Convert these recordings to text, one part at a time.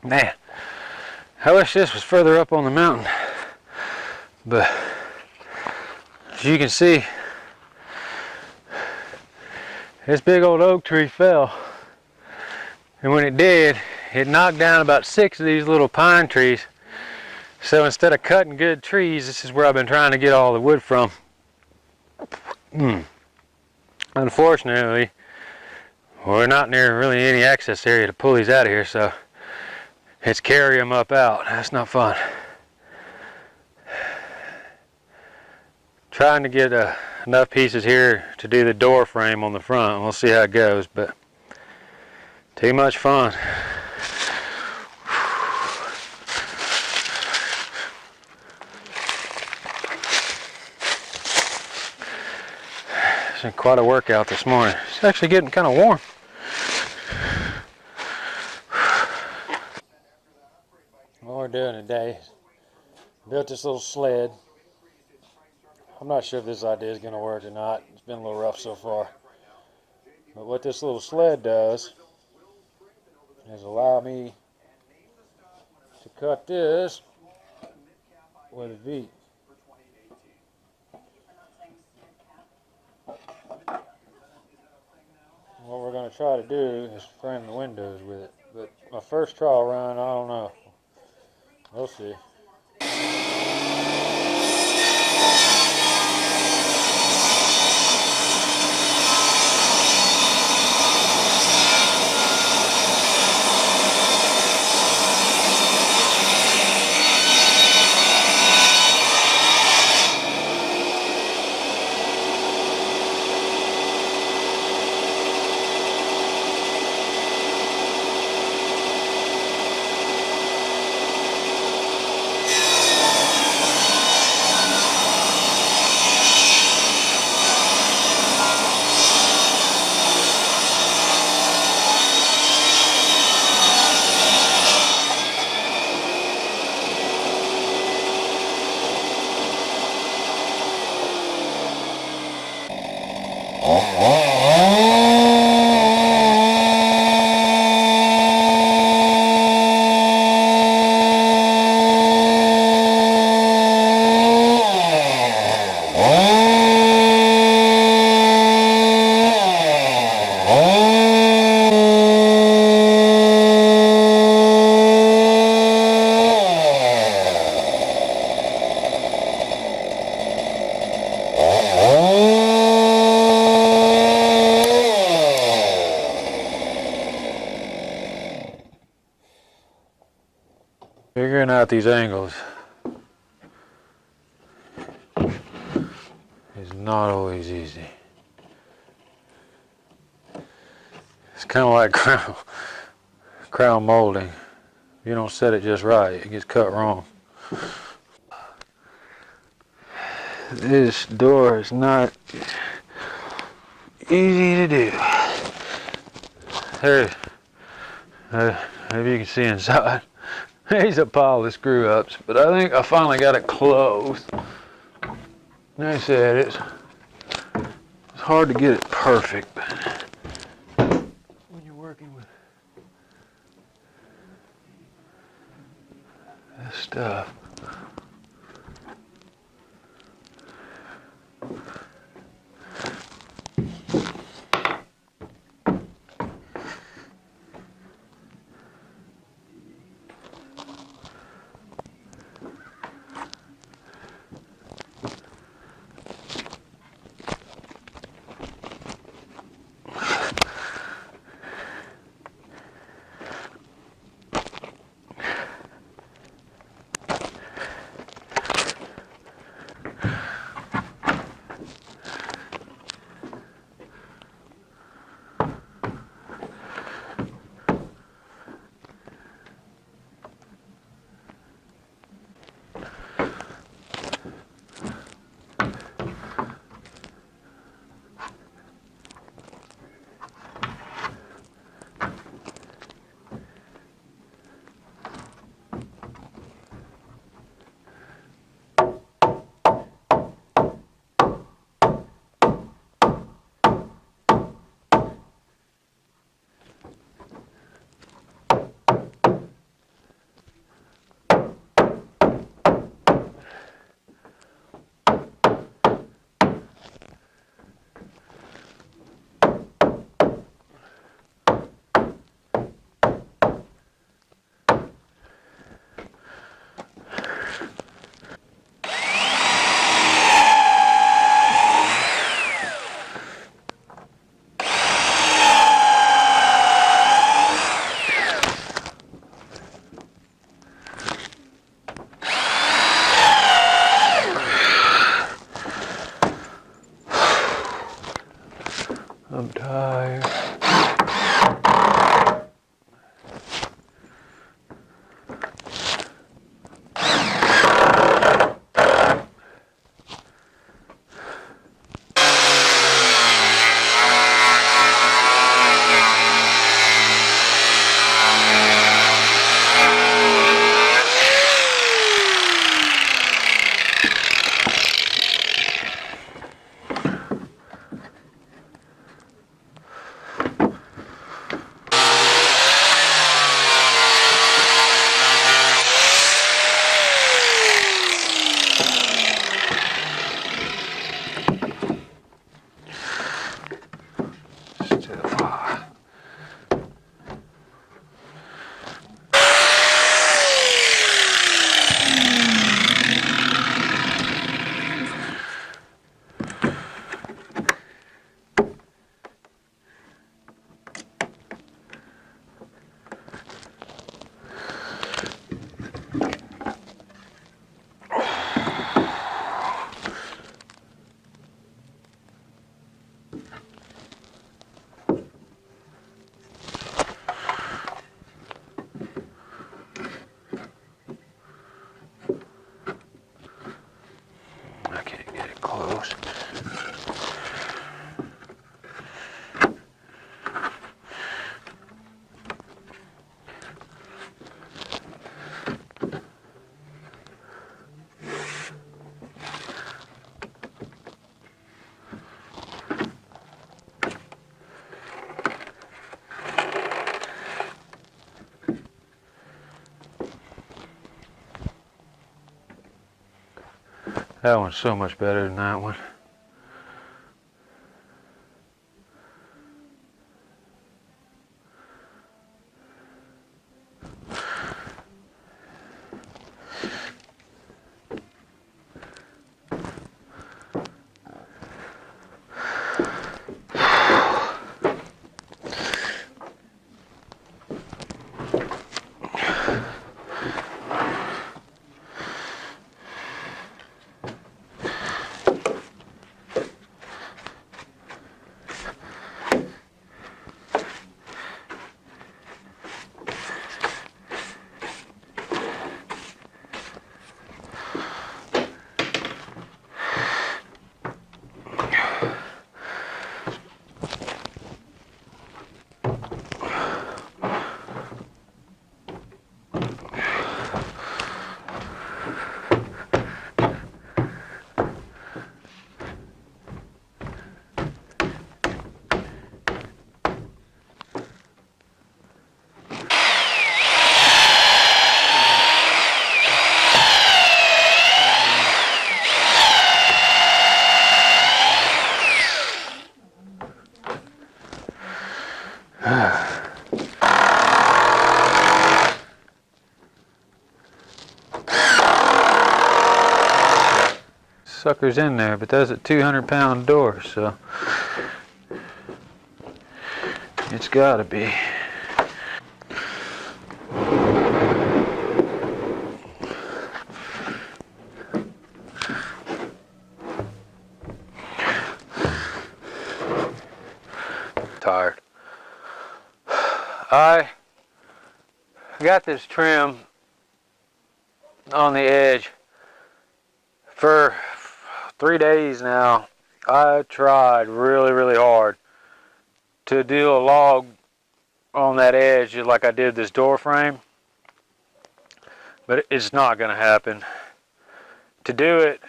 Man, I wish this was further up on the mountain, but as you can see, this big old oak tree fell, and when it did, it knocked down about 6 of these little pine trees. So instead of cutting good trees, this is where I've been trying to get all the wood from. Unfortunately, we're not near really any access area to pull these out of here, so it's carry them up out. That's not fun. Trying to get enough pieces here to do the door frame on the front. We'll see how it goes, but too much fun. It's been quite a workout this morning. It's actually getting kind of warm. What we're doing today, built this little sled. I'm not sure if this idea is going to work or not. It's been a little rough so far. But what this little sled does is allow me to cut this with a V. What we're going to try to do is frame the windows with it. But my first trial run, I don't know. We'll see. Figuring out these angles is not always easy. It's kind of like crown molding. If you don't set it just right, it gets cut wrong. This door is not easy to do. There, maybe you can see inside. There's a pile of screw ups, but I think I finally got it closed. Like I said, it's hard to get it perfect, but when you're working with this stuff, That one's so much better than that one. Sucker's in there, but that's a 200-pound door, so it's gotta be. Tired. I got this trim on the edge for 3 days now. I tried really hard to do a log on that edge like I did this door frame, but it's not going to happen. To do it,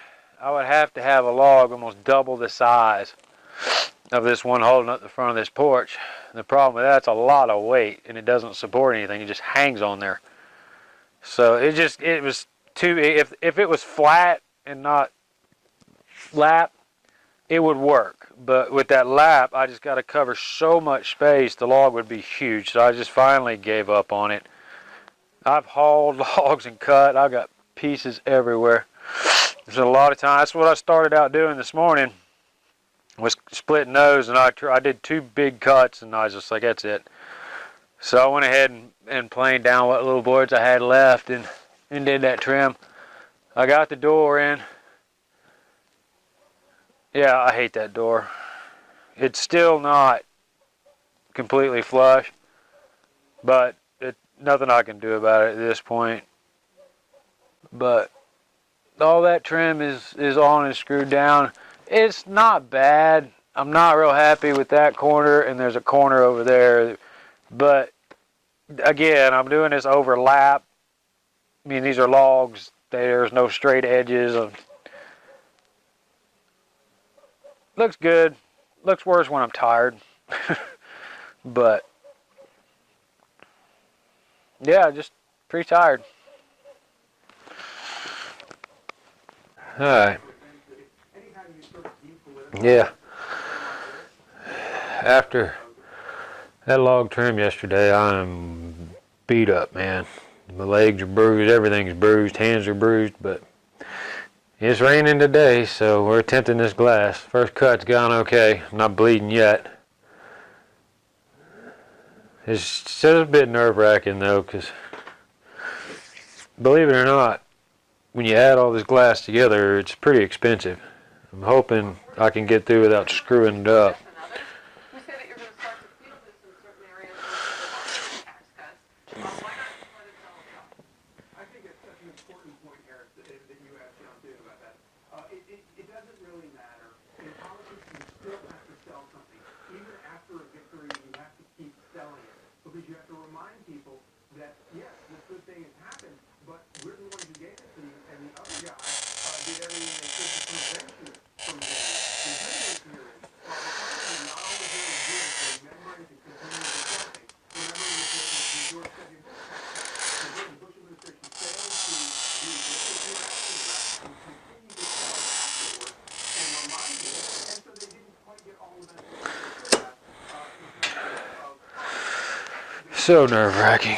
I would have to have a log almost double the size of this one holding up the front of this porch. And the problem with that's a lot of weight, and it doesn't support anything. It just hangs on there. So it was too. If it was flat and not lap, it would work. But with that lap, I just got to cover so much space, the log would be huge. So I just finally gave up on it. I've hauled logs and cut. I've got pieces everywhere. There's a lot of time. That's what I started out doing this morning, was splitting those, and I did 2 big cuts, and I was just like, that's it. So I went ahead and planed down what little boards I had left and did that trim. I got the door in. Yeah, I hate that door. It's still not completely flush, but nothing I can do about it at this point. But all that trim is on and screwed down. It's not bad. I'm not real happy with that corner, and there's a corner over there. But again, I'm doing this overlap. I mean, these are logs. There's no straight edges. Looks good. Looks worse when I'm tired. But yeah, just pretty tired. Alright. Yeah. After that log trim yesterday, I'm beat up, man. My legs are bruised, everything's bruised, hands are bruised, but it's raining today, so we're attempting this glass. First cut's gone okay. I'm not bleeding yet. It's still a bit nerve-wracking though, because believe it or not, when you add all this glass together, it's pretty expensive. I'm hoping I can get through without screwing it up. You say that you're going to start to feel this in certain areas with tax cuts. Why not let it sell itself? I think it's such an important point, Eric, that you have jumped in about that. It doesn't really matter. In politics, you still have to sell something. Even after a victory, you have to keep selling it. Because you have to remind people that, yes, this good thing has happened, but we're the ones who gave it to you, and the other guy did everything they could to prevent you from getting it. The good news here is, while So nerve-wracking.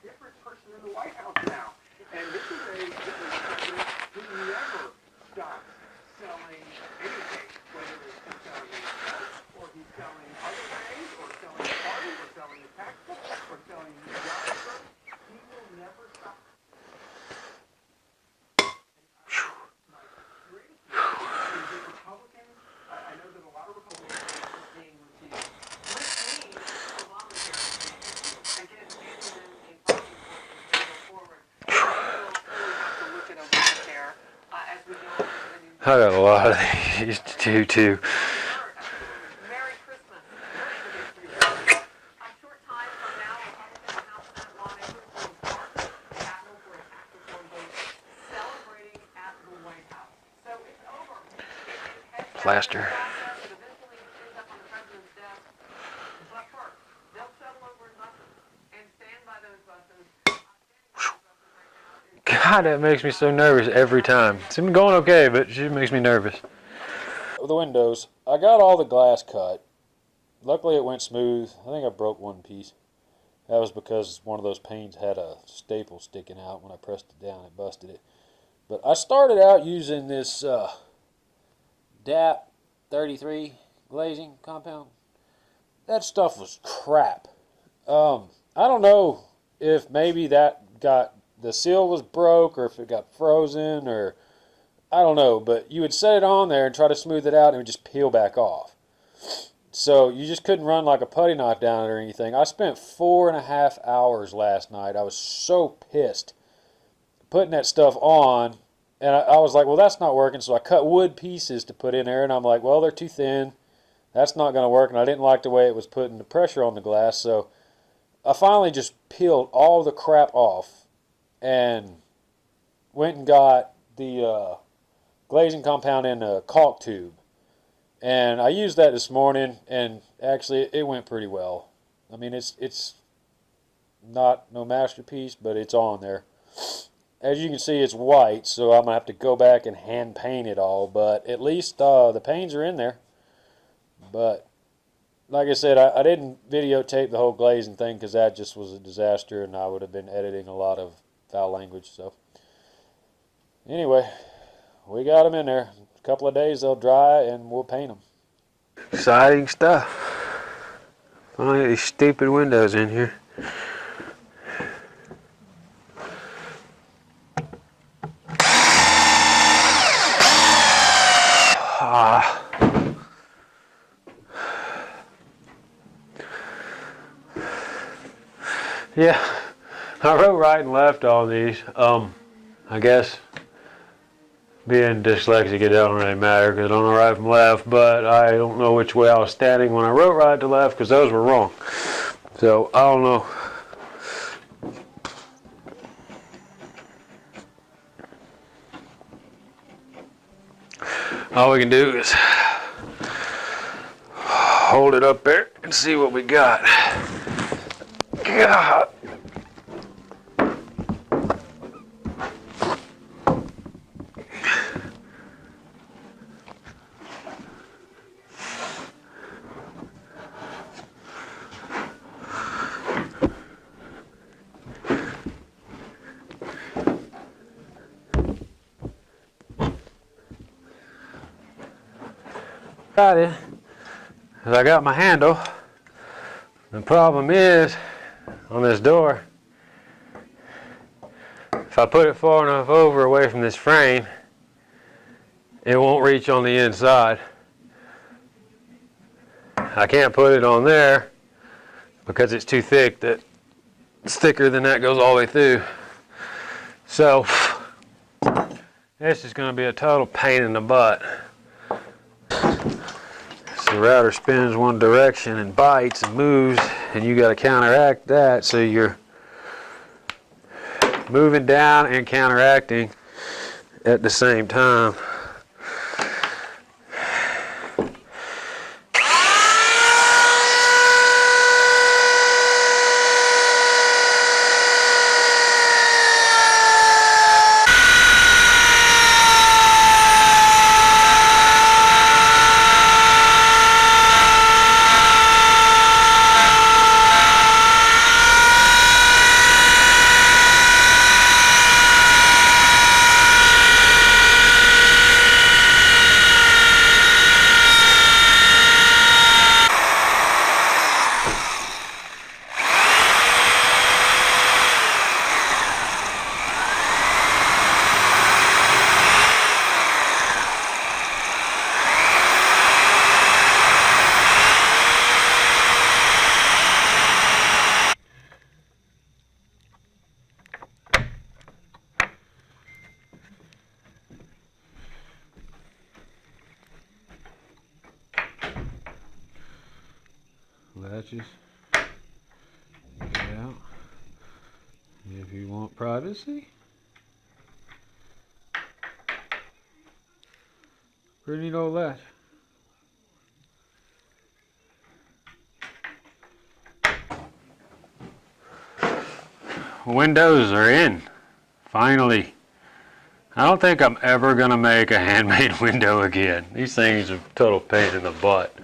Different person in the White House now. And this is a president who never stops selling anything, whether it's selling himself, or he's selling other things, or selling a party, or selling a tax book, or selling a job. He will never stop. My greatest fear is that Republicans, I know that a lot of Republicans are being refused. Which means Obamacare is being refused. Again, giving them a talking point as we go forward. We will really have to look at Obamacare as we go into the new I got a lot of these to do too. Merry Christmas. A short time from now, Republican House Senate lawmakers will embark the Capitol for a tax reform vote celebrating at the White House. So it's over. It has Plaster. process that eventually ends up on the president's desk. But first, they'll settle over his buses and stand by those buses. God, that makes me so nervous every time. It's been going okay, but she makes me nervous. The windows, I got all the glass cut. Luckily it went smooth. I think I broke one piece. That was because one of those panes had a staple sticking out. When I pressed it down, it busted it. But I started out using this DAP 33 glazing compound. That stuff was crap. I don't know if maybe that got, the seal was broke, or if it got frozen, or I don't know, but you would set it on there and try to smooth it out and it would just peel back off. So you just couldn't run like a putty knife down it or anything. I spent 4.5 hours last night. I was so pissed putting that stuff on, and I was like, well, that's not working. So I cut wood pieces to put in there, and I'm like, well, they're too thin. That's not going to work, and I didn't like the way it was putting the pressure on the glass. So I finally just peeled all the crap off and went and got the glazing compound in a caulk tube. And I used that this morning, and actually it went pretty well. I mean, it's not no masterpiece, but it's on there. As you can see, it's white, so I'm going to have to go back and hand paint it all, but at least the paints are in there. But like I said, I didn't videotape the whole glazing thing because that just was a disaster, and I would have been editing a lot of foul language. So anyway, we got them in there. A couple of days they'll dry and we'll paint them. Exciting stuff. Finally get these stupid windows in here. Yeah, I wrote right and left on these. I guess being dyslexic, it don't really matter because I don't know right from left, but I don't know which way I was standing when I wrote right to left because those were wrong. So I don't know. All we can do is hold it up there and see what we got. God. Got it. I got my handle. The problem is on this door, if I put it far enough over away from this frame, it won't reach on the inside. I can't put it on there because it's too thick. That it's thicker than that goes all the way through. So this is going to be a total pain in the butt. The router spins one direction and bites and moves, and you got to counteract that, so you're moving down and counteracting at the same time. latches. Yeah. If you want privacy. Pretty neat old latch. Windows are in. Finally. I don't think I'm ever going to make a handmade window again. These things are a total pain in the butt.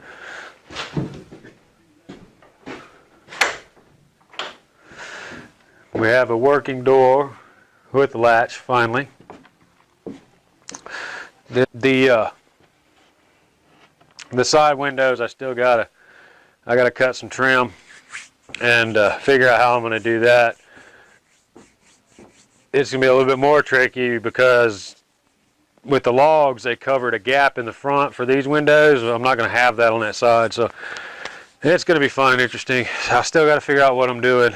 We have a working door with latch finally. The side windows I gotta cut some trim and figure out how I'm gonna do that. It's gonna be a little bit more tricky because with the logs they covered a gap in the front for these windows. I'm not gonna have that on that side, so it's gonna be fun and interesting. I still gotta figure out what I'm doing.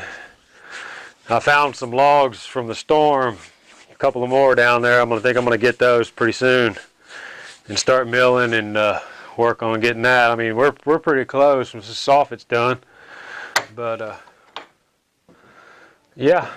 I found some logs from the storm, a couple of more down there. I'm gonna get those pretty soon and start milling and work on getting that. I mean, we're pretty close once the soffit's done, but yeah.